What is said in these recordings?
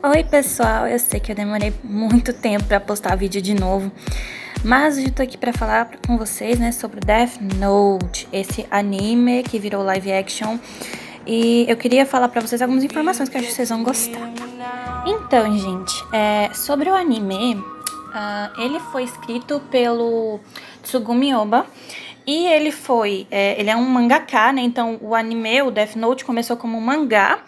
Oi pessoal, eu sei que eu demorei muito tempo pra postar vídeo de novo, mas hoje eu tô aqui pra falar com vocês, né, sobre Death Note, esse anime que virou live action, e eu queria falar pra vocês algumas informações que eu acho que vocês vão gostar. Então, gente, sobre o anime, ele foi escrito pelo Tsugumi Ohba, e ele é um mangaka, né, então o anime, o Death Note, começou como um mangá,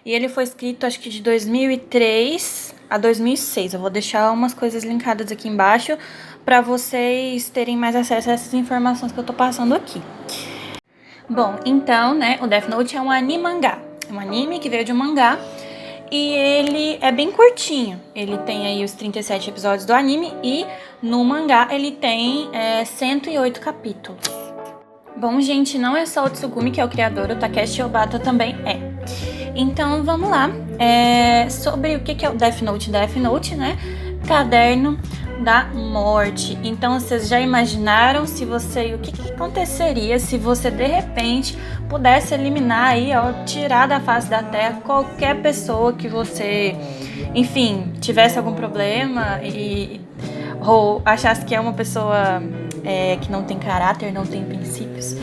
e ele foi escrito, acho que de 2003 a 2006. Eu vou deixar umas coisas linkadas aqui embaixo para vocês terem mais acesso a essas informações que eu tô passando aqui. Bom, então, né, o Death Note é um anime-mangá. É um anime que veio de um mangá e ele é bem curtinho. Ele tem aí os 37 episódios do anime e no mangá ele tem 108 capítulos. Bom, gente, não é só o Tsugumi que é o criador, o Takeshi Obata também é. Então, vamos lá. Sobre o que é o Death Note? Death Note, né? Caderno da Morte. Então, vocês já imaginaram o que aconteceria se você, de repente, pudesse eliminar aí, ó, tirar da face da Terra qualquer pessoa que você, enfim, tivesse algum problema ou achasse que é uma pessoa que não tem caráter, não tem princípios,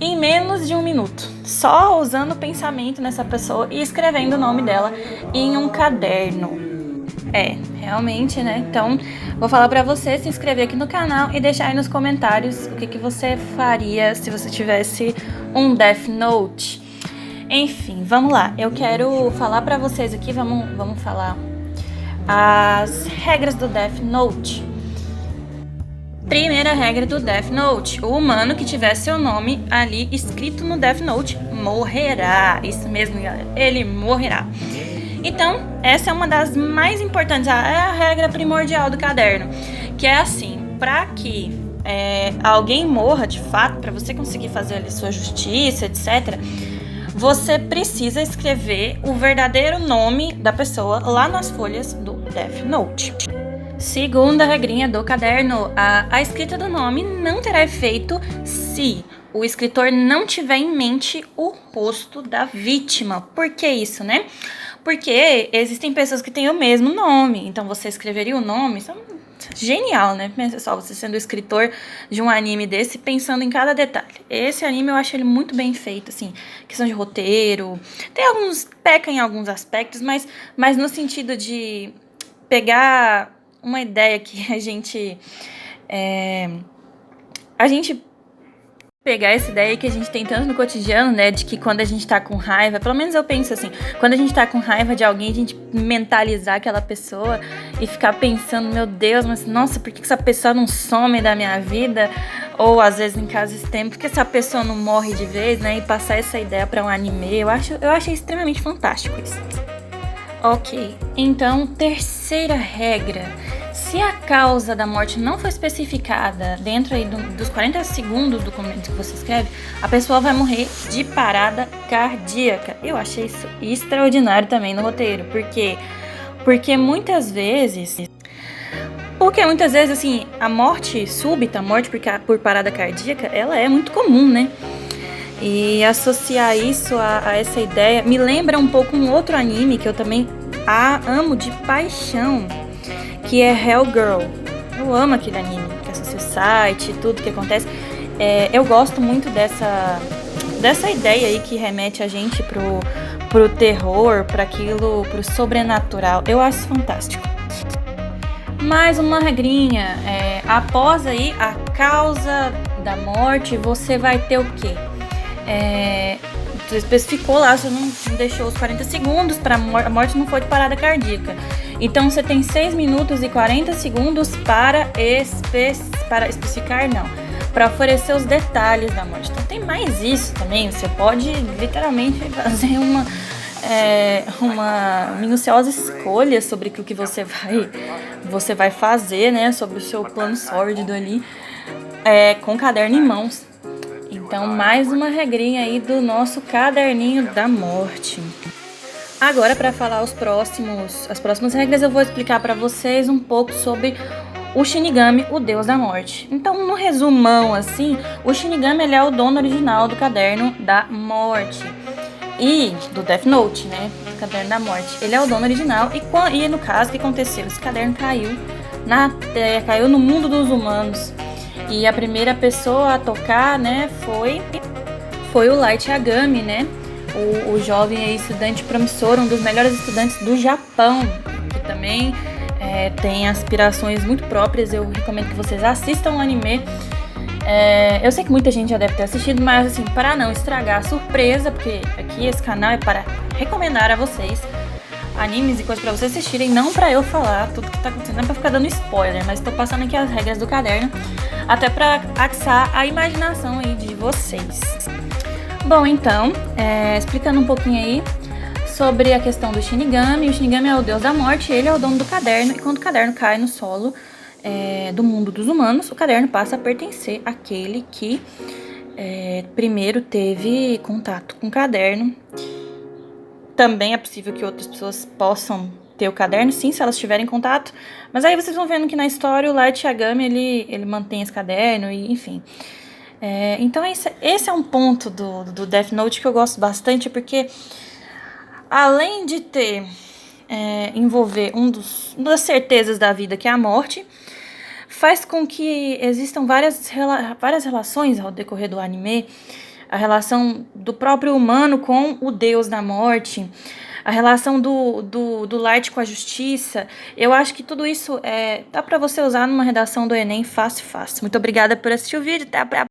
em menos de um minuto, só usando o pensamento nessa pessoa e escrevendo o nome dela em um caderno. Realmente, né? Então, vou falar pra você se inscrever aqui no canal e deixar aí nos comentários o que você faria se você tivesse um Death Note. Enfim, vamos lá. Eu quero falar pra vocês aqui, vamos falar as regras do Death Note. Primeira regra do Death Note: o humano que tiver seu nome ali escrito no Death Note morrerá. Isso mesmo, galera, ele morrerá. Então, essa é uma das mais importantes, é a regra primordial do caderno, que é assim: para que alguém morra de fato, para você conseguir fazer ali sua justiça, etc., você precisa escrever o verdadeiro nome da pessoa lá nas folhas do Death Note. Segunda regrinha do caderno: a escrita do nome não terá efeito se o escritor não tiver em mente o rosto da vítima. Por que isso, né? Porque existem pessoas que têm o mesmo nome, então você escreveria o nome. Isso é genial, né? Pensa só, você sendo o escritor de um anime desse, pensando em cada detalhe. Esse anime eu acho ele muito bem feito, assim, questão de roteiro. Peca em alguns aspectos, mas no sentido de pegar uma ideia que a gente pegar essa ideia que a gente tem tanto no cotidiano, né, de que quando a gente tá com raiva, pelo menos eu penso assim, quando a gente tá com raiva de alguém, a gente mentalizar aquela pessoa e ficar pensando, meu Deus, mas nossa, por que essa pessoa não some da minha vida? Ou às vezes em casos extremos, por que essa pessoa não morre de vez, né, e passar essa ideia pra um anime, eu achei extremamente fantástico isso. Ok, então, terceira regra: se a causa da morte não for especificada dentro aí dos 40 segundos do momento que você escreve, a pessoa vai morrer de parada cardíaca. Eu achei isso extraordinário também no roteiro, porque muitas vezes, assim, a morte súbita, a morte por parada cardíaca, ela é muito comum, né? E associar isso a essa ideia me lembra um pouco um outro anime que eu também amo de paixão, que é Hellgirl. Eu amo aquele anime, que é Society, tudo que acontece. Eu gosto muito dessa ideia aí que remete a gente pro terror, pro sobrenatural. Eu acho fantástico. Mais uma regrinha: após aí a causa da morte, você vai ter o quê? Você especificou lá, você não deixou os 40 segundos para a morte não foi de parada cardíaca. Então você tem 6 minutos e 40 segundos para especificar, não, para oferecer os detalhes da morte. Então tem mais isso também, você pode literalmente fazer uma minuciosa escolha sobre o que você vai fazer, né, sobre o seu plano sórdido ali, com o caderno em mãos. Então, mais uma regrinha aí do nosso caderninho da morte. Agora, para falar as próximas regras, eu vou explicar para vocês um pouco sobre o Shinigami, o deus da morte. Então, no resumão, assim, o Shinigami ele é o dono original do caderno da morte. E do Death Note, né? Do Caderno da Morte. Ele é o dono original. E no caso, o que aconteceu? Esse caderno caiu caiu no mundo dos humanos. E a primeira pessoa a tocar, né, foi o Light Yagami, né? O jovem aí, estudante promissor, um dos melhores estudantes do Japão, que também tem aspirações muito próprias. Eu recomendo que vocês assistam o anime. Eu sei que muita gente já deve ter assistido, mas assim, para não estragar a surpresa, porque aqui esse canal é para recomendar a vocês animes e coisas para vocês assistirem, não para eu falar tudo que tá acontecendo, não é pra ficar dando spoiler, mas tô passando aqui as regras do caderno, até para atiçar a imaginação aí de vocês. Bom, então, explicando um pouquinho aí sobre a questão do Shinigami. O Shinigami é o deus da morte, ele é o dono do caderno, e quando o caderno cai no solo do mundo dos humanos, o caderno passa a pertencer àquele que primeiro teve contato com o caderno. Também é possível que outras pessoas possam ter o caderno, sim, se elas tiverem contato. Mas aí vocês vão vendo que na história o Light Yagami, ele mantém esse caderno, e enfim. Então esse é um ponto do Death Note que eu gosto bastante, porque além de envolver uma das certezas da vida, que é a morte, faz com que existam várias relações ao decorrer do anime. A relação do próprio humano com o deus da morte, a relação do Light com a justiça. Eu acho que tudo isso dá para você usar numa redação do Enem fácil. Muito obrigada por assistir o vídeo, até a próxima.